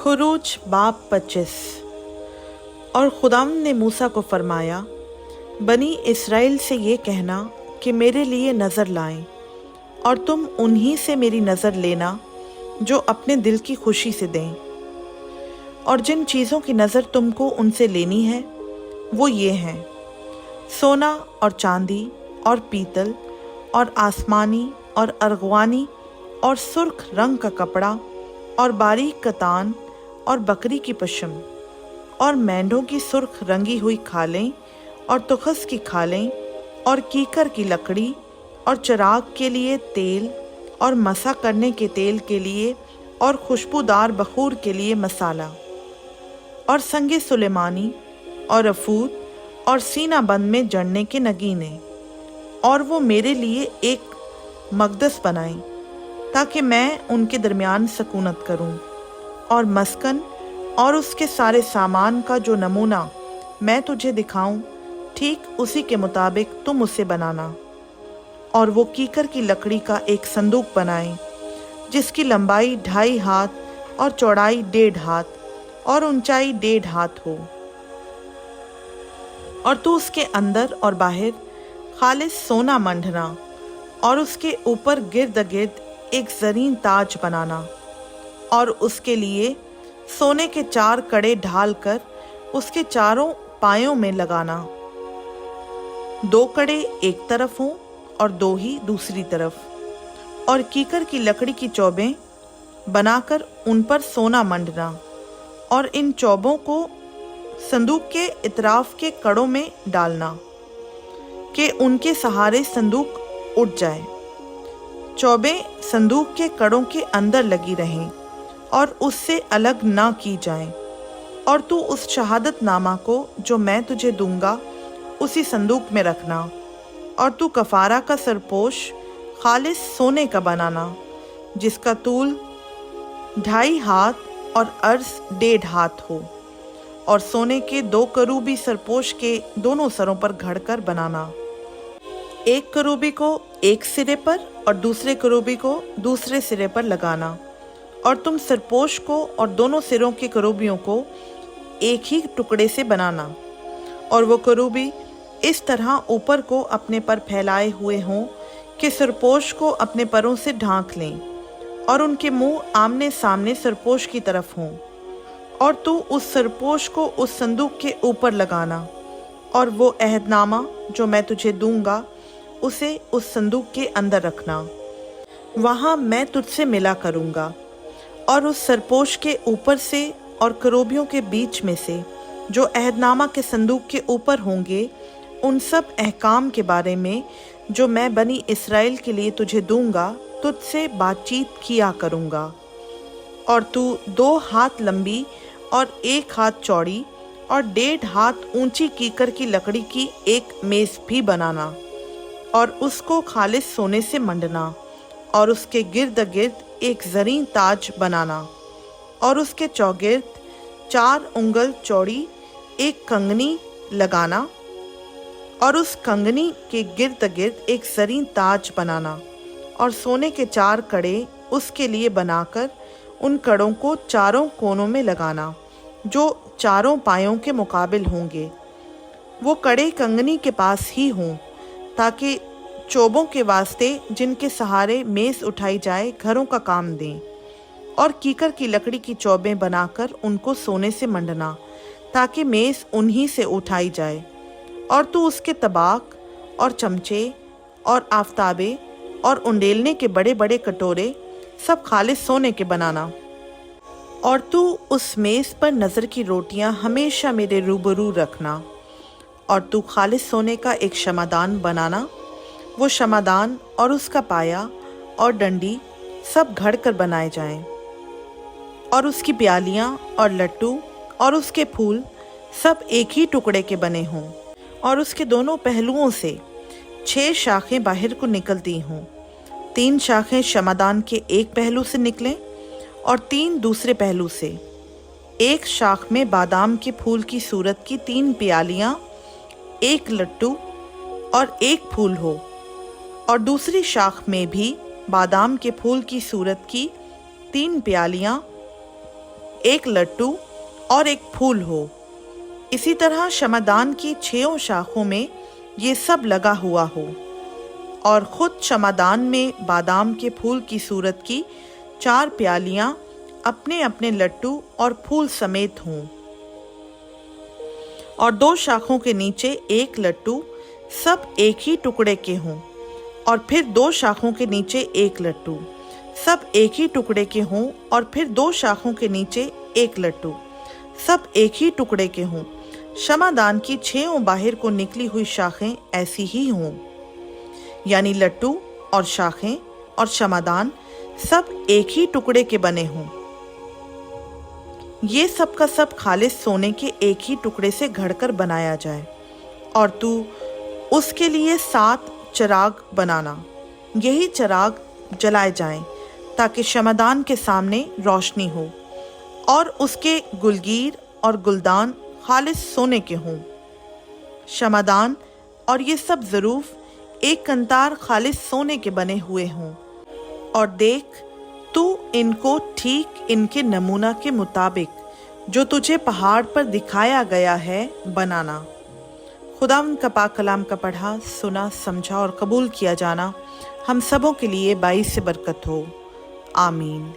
खुरूज बाब 25। और खुदावंद ने मूसा को फरमाया, बनी इसराइल से ये कहना कि मेरे लिए नज़र लाएं, और तुम उन्हीं से मेरी नज़र लेना जो अपने दिल की खुशी से दें। और जिन चीज़ों की नज़र तुमको उनसे लेनी है वो ये हैं: सोना और चांदी और पीतल और आसमानी और अर्गवानी और सुर्ख रंग का कपड़ा और बारीक कतान और बकरी की पशम और मेंढों की सुर्ख रंगी हुई खालें और तुखस की खालें और कीकर की लकड़ी और चिराग के लिए तेल और मसा करने के तेल के लिए और खुशबूदार बखूर के लिए मसाला और संगे सुलेमानी और अफूद और सीना बंद में जड़ने के नगीने। और वो मेरे लिए एक मकदस बनाएं ताकि मैं उनके दरमियान सकूनत करूं। और मस्कन और उसके सारे सामान का जो नमूना मैं तुझे दिखाऊं, ठीक उसी के मुताबिक तुम उसे बनाना। और वो कीकर की लकड़ी का एक संदूक बनाए जिसकी लंबाई 2.5 हाथ और चौड़ाई 1.5 हाथ और ऊंचाई 1.5 हाथ हो। और तू उसके अंदर और बाहर खालिस सोना मंडना और उसके ऊपर गिर्द गिर्द एक जरीन ताज बनाना। और उसके लिए सोने के 4 कड़े ढाल कर उसके चारों पायों में लगाना। 2 कड़े एक तरफ हों और 2 ही दूसरी तरफ। और कीकर की लकड़ी की चौबें बनाकर उन पर सोना मंडना। और इन चौबों को संदूक के इतराफ के कड़ों में डालना कि उनके सहारे संदूक उठ जाए। चौबें संदूक के कड़ों के अंदर लगी रहें और उससे अलग ना की जाएं। और तू उस शहादत नामा को जो मैं तुझे दूंगा उसी संदूक में रखना। और तू कफारा का सरपोश खालिस सोने का बनाना जिसका तूल 2.5 हाथ और अर्ज 1.5 हाथ हो। और सोने के 2 करूबी सरपोश के दोनों सरों पर घड़कर बनाना, एक करूबी को एक सिरे पर और दूसरे करूबी को दूसरे सिरे पर लगाना। और तुम सरपोश को और दोनों सिरों के करूबियों को एक ही टुकड़े से बनाना। और वो करूबी इस तरह ऊपर को अपने पर फैलाए हुए हों कि सरपोश को अपने परों से ढांक लें और उनके मुंह आमने सामने सरपोश की तरफ हों। और तू उस सरपोश को उस संदूक के ऊपर लगाना। और वो अहदनामा जो मैं तुझे दूंगा उसे उस संदूक के अंदर रखना। वहाँ मैं तुझसे मिला करूँगा। और उस सरपोश के ऊपर से और करूबियों के बीच में से जो अहदनामा के संदूक के ऊपर होंगे, उन सब अहकाम के बारे में जो मैं बनी इसराइल के लिए तुझे दूंगा तुझसे बातचीत किया करूँगा। और तू 2 हाथ लंबी और 1 हाथ चौड़ी और 1.5 हाथ ऊंची कीकर की लकड़ी की एक मेज भी बनाना और उसको खालिस सोने से मंडना। और उसके गिर्द गिर्द एक जरीन ताज बनाना। और उसके चौगिर्द 4 उंगल चौड़ी एक कंगनी लगाना। और उस कंगनी के गिर्द गिर्द एक जरीन ताज बनाना। और सोने के 4 कड़े उसके लिए बनाकर उन कड़ों को चारों कोनों में लगाना जो चारों पायों के मुकाबिल होंगे। वो कड़े कंगनी के पास ही हों ताकि चोबों के वास्ते जिनके सहारे मेज उठाई जाए घरों का काम दें। और कीकर की लकड़ी की चौबें बनाकर उनको सोने से मंडना ताकि मेज उन्हीं से उठाई जाए। और तू उसके तबाक और चमचे और आफताबे और उंडेलने के बड़े बड़े कटोरे सब खालिस सोने के बनाना। और तू उस मेज पर नज़र की रोटियां हमेशा मेरे रूबरू रखना। और तू खालिस सोने का एक शमादान बनाना। वो शमादान और उसका पाया और डंडी सब घड़ कर बनाए जाएं। और उसकी प्यालियां और लट्टू और उसके फूल सब एक ही टुकड़े के बने हों। और उसके दोनों पहलुओं से 6 शाखें बाहर को निकलती हों। 3 शाखें शमादान के एक पहलू से निकलें और 3 दूसरे पहलू से। एक शाख में बादाम के फूल की सूरत की 3 प्यालियां, 1 लट्टू और 1 फूल हो। और दूसरी शाख में भी बादाम के फूल की सूरत की 3 प्यालियां, एक लट्टू और एक फूल हो। इसी तरह क्षमादान की 6 शाखों में ये सब लगा हुआ हो और खुद क्षमादान में बादाम के फूल की सूरत की 4 प्यालियां अपने अपने लट्टू और फूल समेत हों और 2 शाखों के नीचे एक लट्टू सब एक ही टुकड़े के हों और फिर 2 शाखों के नीचे एक लट्टू सब एक ही टुकड़े के हों और फिर 2 शाखों के नीचे एक लट्टू सब एक ही टुकड़े के हों। क्षमादान की 6 बाहर को निकली हुई शाखें ऐसी ही हों, यानी लट्टू और शाखें और क्षमादान सब एक ही टुकड़े के बने हों। ये सब का सब खालिस सोने के एक ही टुकड़े से घड़कर बनाया जाए और तू उसके लिए 7 चिराग बनाना। यही चिराग जलाए जाएं ताकि क्षमादान के सामने रोशनी हो और उसके गुलगीर और गुलदान खालिस सोने के हों। क्षमादान और ये सब ज़रूफ एक कंतार खालिस सोने के बने हुए हों और देख तू इनको ठीक इनके नमूना के मुताबिक जो तुझे पहाड़ पर दिखाया गया है बनाना। खुदावंद का पाक कलाम का पढ़ा, सुना, समझा और कबूल किया जाना हम सबों के लिए बाइस से बरकत हो। आमीन।